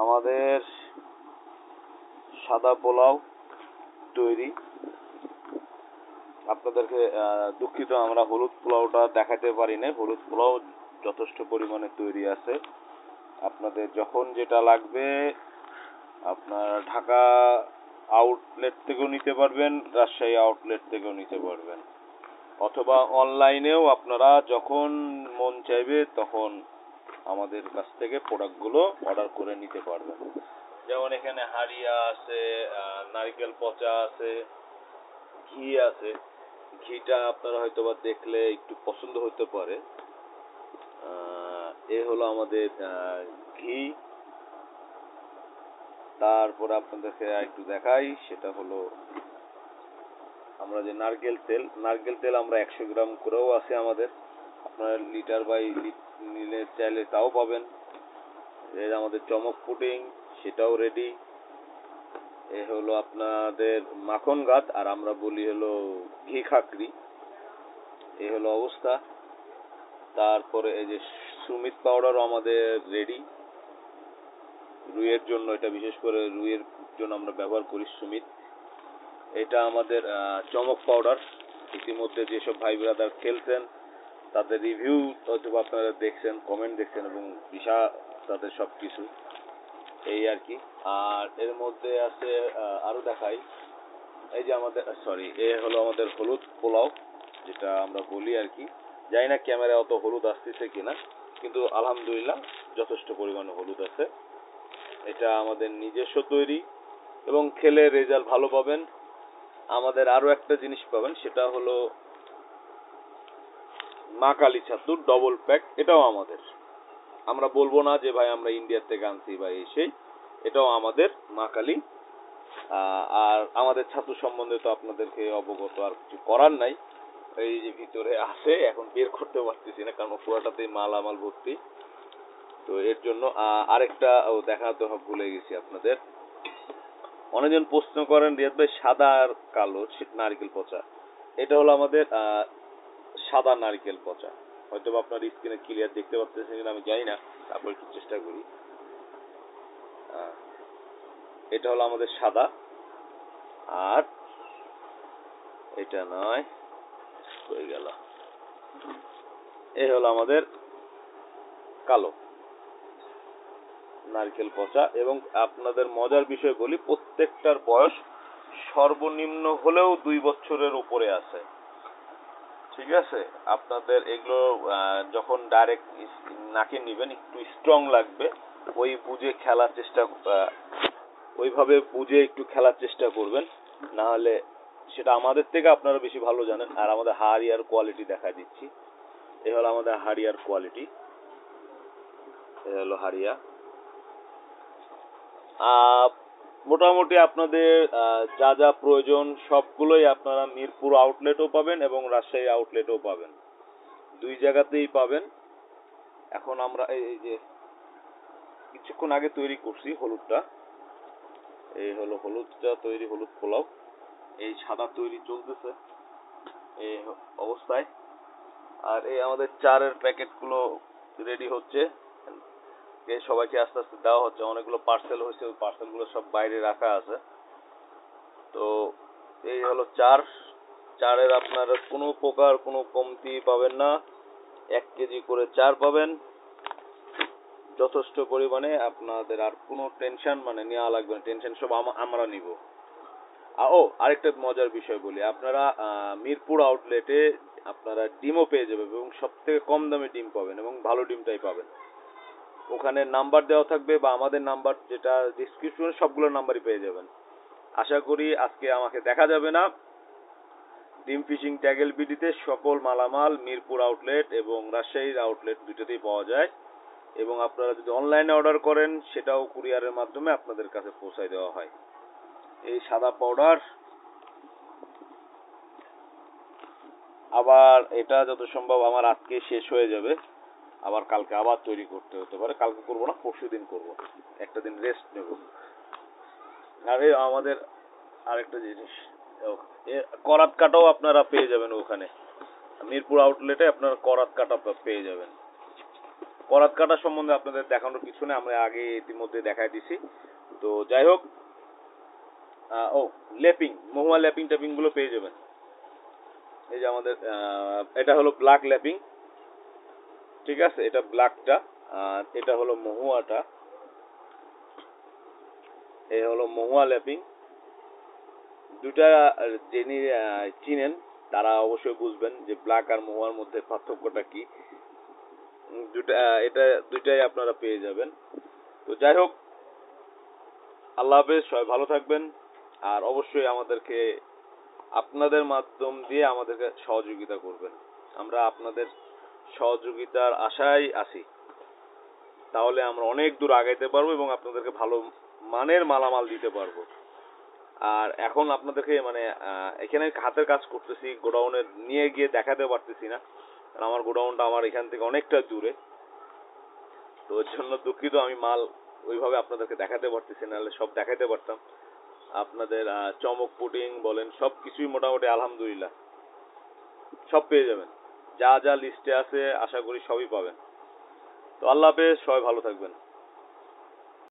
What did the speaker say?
আমাদের সাদা পোলাও তৈরি। আপনাদেরকে দুঃখিত, আমরা হলুদ পোলাওটা দেখাতে পারি না। হলুদ পোলাও যথেষ্ট পরিমাণে তৈরি আছে। আপনাদের যখন যেটা লাগবে আপনার ঢাকা আউটলেট থেকেও নিতে পারবেন, রাজশাহী আউটলেট থেকেও নিতে পারবেন, অথবা অনলাইনেও আপনারা যখন মন চাইবে তখন আমাদের কাছ থেকে প্রোডাক্টগুলো অর্ডার করে নিতে পারবেন। যেমন এখানে হারিয়া আছে, নারকেল পচা আছে, ঘি আছে। ঘিটা আপনারা হয়তোবা দেখলে একটু পছন্দ হতে পারে। এ হলো আমাদের ঘি। তারপরে আপনাদেরকে একটু দেখাই, সেটা হলো আমরা যে নারকেল তেল আমরা 100 গ্রাম করেও আছে আমাদের। আপনারা লিটার বাই নিলে চাইলে তাও পাবেন। এই আমাদের চমক পুডিং, সেটাও রেডি। এ হলো আপনাদের মাখন গাত, আর আমরা বলি হলো ঘি খাকরি। এ হলো অবস্থা। তারপরে এই যে সুমিত পাউডারও আমাদের রেডি রুইয়ের জন্য। এটা বিশেষ করে রুইয়ের জন্য আমরা ব্যবহার করি সুমিত। এটা আমাদের চমক পাউডার। ইতিমধ্যে যেসব ভাই ব্রাদার খেলছেন তাদের রিভিউ হয়তো আপনারা দেখছেন, কমেন্ট দেখছেন, এবং বিশাল তাদের সবকিছু এই আর কি। আর এর মধ্যে আছে আরো দেখাই, এই যে আমাদের এ হলো আমাদের হলুদ পোলাও, যেটা আমরা বলি আর কি। জানি না ক্যামেরায় অত হলুদ আসতেছে কিনা, কিন্তু আলহামদুলিল্লাহ যথেষ্ট পরিমাণে হলুদ আছে। এটা আমাদের নিজস্ব তৈরি এবং খেলে রেজাল্ট ভালো পাবেন। আমাদের আরো একটা জিনিস পাবেন, সেটা হলো মা কালী ছাতু ডবল প্যাক। এটাও আমাদের। আমরা বলবো না যে ভাই আমরা ইন্ডিয়া থেকে আনছি বা সেই, এটাও আমাদের মা কালী। আর আমাদের ছাতু সম্বন্ধে তো আপনাদেরকে অবগত আর কিছু করার নাই। এই যে ভিতরে আছে, এখন বের করতে পারতেছি না কারণ পুরাটাতেই মালামাল ভর্তি। তো এর জন্য আরেকটা দেখাতে ভুলে গেছি আপনাদের। অনেকজন প্রশ্ন করেন রিয়াদ ভাই সাদা আর কালো নারকেল পচা। এটা হলো আমাদের সাদা নারকেল পচা। হয়তো আপনার স্ক্রিনে ক্লিয়ার দেখতে পাচ্ছেন কিনা আমি জানি না, তারপর একটু চেষ্টা করি। এটা হলো আমাদের সাদা, আর এটা নয়, হয়ে গেল। এই হলো আমাদের কালো নারকেল পচা। এবং আপনাদের মজার বিষয় বলি, প্রত্যেকটার বয়স সর্বনিম্ন হলেও 2 বছরের উপরে আছে। ঠিক আছে, আপনাদের এগুলো যখন ডাইরেক্ট নাকে নিবেন একটু স্ট্রং লাগবে, ওই বুঝে খেলার চেষ্টা, ওইভাবে বুঝে একটু খেলার চেষ্টা করবেন, না হলে সেটা আমাদের থেকে আপনারা বেশি ভালো জানেন। আর আমাদের হাড়িয়ার কোয়ালিটি দেখা দিচ্ছি। এই হলো আমাদের হাড়িয়ার কোয়ালিটি। এই হলো হাড়িয়া। মোটামুটি আপনাদের যা যা প্রয়োজন সবগুলোই আপনারা মিরপুর আউটলেটও পাবেন এবং রাজশাহী আউটলেটও পাবেন, 2 জায়গাতেই পাবেন। এখন আমরা এই যে কিছুক্ষণ আগে তৈরি করছি হলুদটা, এই হলো হলুদটা তৈরি, হলুদ পোলাও। এই সাদা তৈরি চলতেছে এই অবস্থায়। আর এই আমাদের চারের প্যাকেটগুলো রেডি হচ্ছে, সবাইকে আস্তে আস্তে দেওয়া হচ্ছে। অনেকগুলো পার্সেল হয়েছে, ওই পার্সেলগুলো সব বাইরে রাখা আছে। তো এই হলো চারের আপনারা কোনো প্রকার কোনো কমতি পাবেন না। 1 কেজি করে চার পাবেন যথেষ্ট পরিমাণে। আপনাদের আর কোনো টেনশন নেওয়া লাগবে না, টেনশন সব আমরা নিব। আরেকটা মজার বিষয় বলি, আপনারা মিরপুর আউটলেটে আপনারা ডিমও পেয়ে যাবেন এবং সব থেকে কম দামে ডিম পাবেন এবং ভালো ডিমটাই পাবেন। ওখানে নাম্বার দেওয়া থাকবে, বা আমাদের নাম্বার যেটা ডিসক্রিপশনে, সবগুলো নাম্বারই পেয়ে যাবেন। আশা করি আজকে আমাকে দেখা যাবে না। ডিম ফিশিং ট্যাগেল বিডিতে সকল মালামাল মিরপুর আউটলেট এবং রাজশাহীর আউটলেট দুটোতেই পাওয়া যায়। এবং আপনারা যদি অনলাইনে অর্ডার করেন সেটাও কুরিয়ারের মাধ্যমে আপনাদের কাছে পৌঁছায় দেওয়া হয়। এই সাদা পাউডার, আবার এটা যত সম্ভব আমার আজকে শেষ হয়ে যাবে, আবার কালকে আবার তৈরি করতে হতে পারে। কালকে করবো না, পরশুদিন করবো, একটা দিন রেস্ট নেব। আর আমাদের আরেকটা জিনিস, করাত কাটাও আপনারা পেয়ে যাবেন ওখানে মিরপুর আউটলেটে, আপনারা করাত কাটা পেয়ে যাবেন। করাত কাটা সম্বন্ধে আপনাদের দেখানোর কিছু নেই, আমরা আগে ইতিমধ্যে দেখাই দিছি। তো যাই হোক, ল্যাপিং, মহুয়া ল্যাপিং ট্যাপিং গুলো পেয়ে যাবেন। এই যে আমাদের এটা হলো ব্ল্যাক ল্যাপিং, ঠিক আছে, এটা ব্ল্যাকটা, আর এটা হলো মহুয়াটা, এই হলো মহুয়া ল্যাপিং। দুটা যিনি চিনেন তারা অবশ্যই বুঝবেন যে ব্ল্যাক আর মহুয়ার মধ্যে পার্থক্যটা কি। দুটা এটা দুইটাই আপনারা পেয়ে যাবেন। তো যাই হোক, আল্লাহ হাফেজ, সবাই ভালো থাকবেন। আর অবশ্যই আমাদেরকে আপনাদের মাধ্যম দিয়ে আমাদেরকে সহযোগিতা করবেন, আমরা আপনাদের সহযোগিতার আশায় আছি। তাহলে আমরা অনেক দূর আগাইতে পারবো এবং আপনাদেরকে ভালো মানের মালামাল দিতে পারবো। আর এখন আপনাদেরকে মানে এখানে হাতের কাজ করতেছি, গোডাউনে নিয়ে গিয়ে দেখাতে পারতেছি না, কারণ আমার গোডাউনটা আমার এখান থেকে অনেকটা দূরে। তো ওর জন্য দুঃখিত, আমি মাল ওইভাবে আপনাদেরকে দেখাতে পারতেছি, নাহলে সব দেখাতে পারতাম। আপনাদের চমক পুডিং বলেন, সব কিছুই মোটামুটি আলহামদুলিল্লাহ সব পেয়ে যাবেন। যা যা লিস্টে আছে আশা করি সবই পাবেন। তো আল্লাহ হাফেজ, সবাই ভালো থাকবেন।